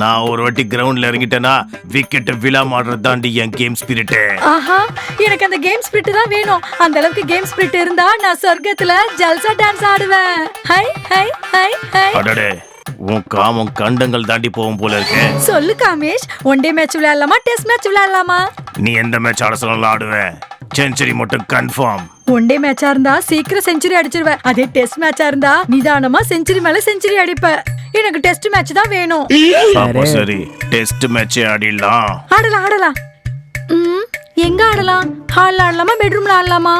நான் ஒரு வாட்டி கிரவுண்ட்ல இறங்கிட்டேனா விக்கெட் விழா மாடுறது தாண்டி என் கேம் ஸ்பிரிட். ஆஹா, எனக்கு அந்த கேம் ஸ்பிரிட் தான் வேணும். அந்த அளவுக்கு கேம் ஸ்பிரிட் இருந்தா நான் சொர்க்கத்துல ஜல்சா டான்ஸ் ஆடுவேன். ஹை ஹை ஹை ஹை. அடடே, உன் காமம் கண்டங்கள் தாண்டி போகும் போல இருக்கு. சொல்லு காமேஷ், ஒன் டே மேட்ச் விளையாடலாமா டெஸ்ட் மேட்ச் விளையாடலாமா? நீ எந்த மேட்ச் ஆட சொன்னாலும் ஆடுவேன். செஞ்சுரி மட்டும் கன்ஃபார்ம். ஒன் டே மேட்சா இருந்தா சீக்கிரம் செஞ்சுரி அடிச்சிருவேன். அதே டெஸ்ட் மேட்சா இருந்தா நிதானமா செஞ்சுரி மேல செஞ்சுரி அடிப்பேன். எனக்கு டெஸ்ட் மேட்ச் தான் வேணும். அப்போ சரி, டெஸ்ட் மேட்ச் ஆடிடலாம். ஆடலாம் ஆடலாம். எங்க ஆடலாம்? ஹால்ல ஆடலாமா பெட்ரூம்ல ஆடலாமா?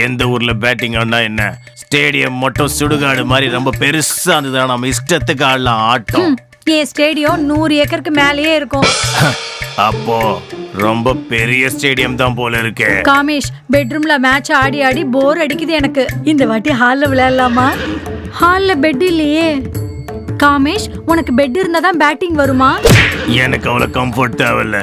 எந்த ஊர்ல பேட்டிங் ஆடினா என்ன? ஸ்டேடியம் மட்டும் சுடுகாடு மாதிரி ரொம்ப பெருசா இருந்ததுன்னா நம்ம இஷ்டத்துக்கு ஆடலாம் ஆட்டம். என் ஸ்டேடியம் 100 ஏக்கருக்கு மேலேயே இருக்கும். அப்போ ரொம்ப பெரிய ஸ்டேடியம் தான் போல இருக்கு. காமேஷ், பெட்ரூம்ல மேட்ச் ஆடி ஆடி போர் அடிக்குது எனக்கு. இந்த வாட்டி ஹால்ல விளையாடலாமா? ஹால்ல பெட் இல்லையே. காமேஷ், உனக்கு பெட் இருந்தா தான் பேட்டிங் வருமா? எனக்கு அவ்வளவு கம்ஃபர்ட் தேவையில்ல.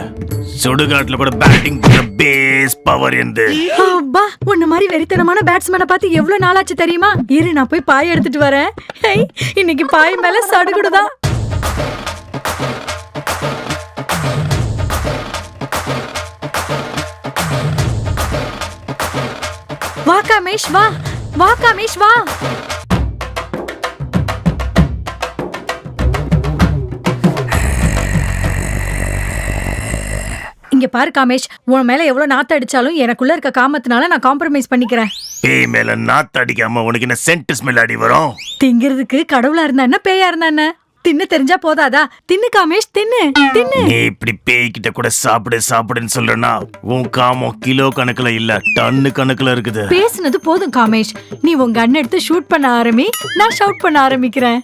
சுடுகாட்டுல கூட பேட்டிங் பேஸ் பவர் இருந்து. அப்பா, உன்ன மாதிரி வெறித்தனமான பேட்ஸ்மேனை பார்த்து எவ்வளவு நாளாச்சு தெரியுமா? இரு, நான் போய் பாய் எடுத்துட்டு வரேன். இன்னைக்கு பாய் மேல சடுகுடுதான். வா காமேஷ், வா வா காமேஷ், வா. இங்க பாரு காமேஷ், உன் மேல எவ்வளவு நாத்து அடிச்சாலும் எனக்குள்ள இருக்க காமத்தினால நான் காம்ப்ரமைஸ் பண்ணிக்கிறேன். பேய் மேல நாத்து அடிக்காம உனக்கு என்ன சென்ட் ஸ்மெல் அடி வரும்? திங்கிறதுக்கு கடவுளா இருந்தா என்ன பேயா இருந்தா என்ன? தின்னு தெரிஞ்சா போதாதா? தின்னு காமேஷ், தின்னு தின்னு. நீ இப்படி பேய் கிட்ட கூட சாப்பிடு சாப்பிடுன்னு சொல்றனா உன் காமம் கிலோ கணக்குல இல்ல டன்னு கணக்குல இருக்குது. பேசுனது போதும் காமேஷ், நீ உங்க கன் எடுத்து ஷூட் பண்ண ஆரம்பி, நான் ஷவுட் பண்ண ஆரம்பிக்கிறேன்.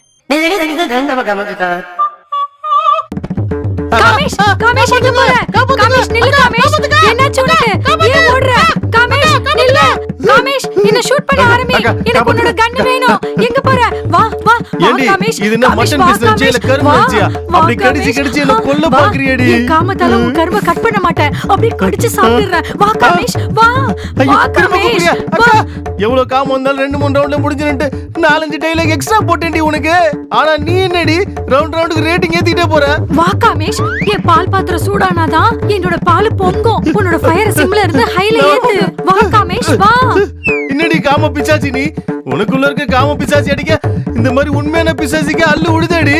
காமேஷ், காமேஷ் எங்க போற? காமேஷ் நில்லு காமேஷ். என்னாச்சு உனக்கு? ஏன் ஓடுற? காமேஷ் நில்லு. காமேஷ், என்ன ஷூட் பண்ண ஆரம்பி. எனக்கு உன்னோட கன் வேணும். எங்க போற? வா வா வா காமேஷ். இது என்ன மட்டன் பிசினஸ் ஜெயில கரும்பு வச்சியா? அப்படி கடிச்சு கடிச்சு என்ன கொல்ல பாக்குறியேடி? நீ காமத்தால உன் கரும்ப கட் பண்ண மாட்டேன். அப்படியே கடிச்சு சாப்பிடுறேன். வா காமேஷ், வா வா காமேஷ். வா. எவ்வளவு காமம் வந்தாலும் 2-3 ரவுண்ட்ல முடிஞ்சிரண்டு 4-5 டைலாக் எக்ஸ்ட்ரா போட்டேன்டி உனக்கு. ஆனா நீ என்னடி ரவுண்ட் ரவுண்டுக்கு ரேட்டிங் ஏத்திட்டே போற? வா காமேஷ், என் பால் பாத்திரம் சூடானாதான் என்னோட பால் பொங்கும். உன்னோட ஃபயர் சிம்ல இருந்து ஹைல ஏத்து. வா காமேஷ், வா. என்னடி காம பிசாச்சி நீ? உனக்குள்ள இருக்க காம பிசாச்சி அடிக்க இந்த மாதிரி உண்மையான பிசாசிக்கு அல்லு உடுதடி.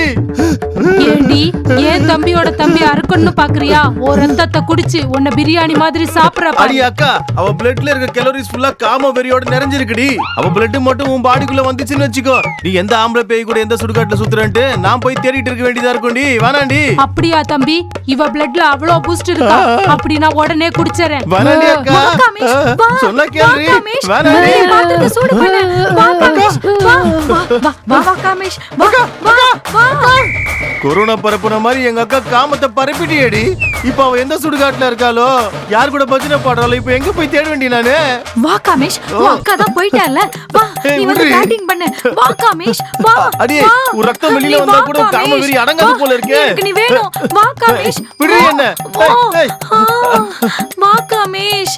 ஏண்டி, ஏன் தம்பியோட தம்பி அறுக்கணும்னு பாக்குறியா? ஒரு ரத்தத்தை குடிச்சு உன்னை பிரியாணி மாதிரி சாப்பிடுற அடி அக்கா, அவ பிளட்ல இருக்க கேலரிஸ் ஃபுல்லா காம வெறியோட நிறைஞ்சிருக்குடி. அவ பிளட் மட்டும் உன் பாடிக்குள்ள வந்துச்சுன்னு வச்சுக்கோ, நீ எந்த ஆம்பளை பேய் கூட எந்த சுடுகாட்டுல சுத்துறன்ட்டு நான் போய் தேடிட்டு இருக்க வேண்டியதா இருக்கும்டி. வேணாண்டி. அப்படியா தம்பி? இவ பிளட்ல அவ்வளோ பூஸ்ட் இருக்கா? அப்படி நான் உடனே குடிச்சறேன். வேணாண்டி அக்கா. வா காமேஷ், வா. சொன்னா கேளுடி. வேணாண்டி. பாத்திரத்தை சூடு பண்ணு. வா காமேஷ், வா வா வா வா காமேஷ், வா வா வா. கொரோனா பரப்புன மாதிரி எங்க அக்கா காமத்தை பரப்பிட்டியேடி. இப்ப அவ எந்த சுடுகாட்டுல இருக்காளோ, யார் கூட பஜனை பாடுறாளோ, இப்ப எங்க போய் தேட வேண்டிய நானு? வா காமேஷ், உன் அக்கா தான் போயிட்டால. வா, நீ வந்து பேட்டிங் பண்ணு. வா காமேஷ், வா. அடி, ஒரு ரத்தம் வெளியில வந்தா கூட காம வெறி அடங்காது போல இருக்கே. எனக்கு நீ வேணும். வா காமேஷ். விடு என்ன? வா காமேஷ்.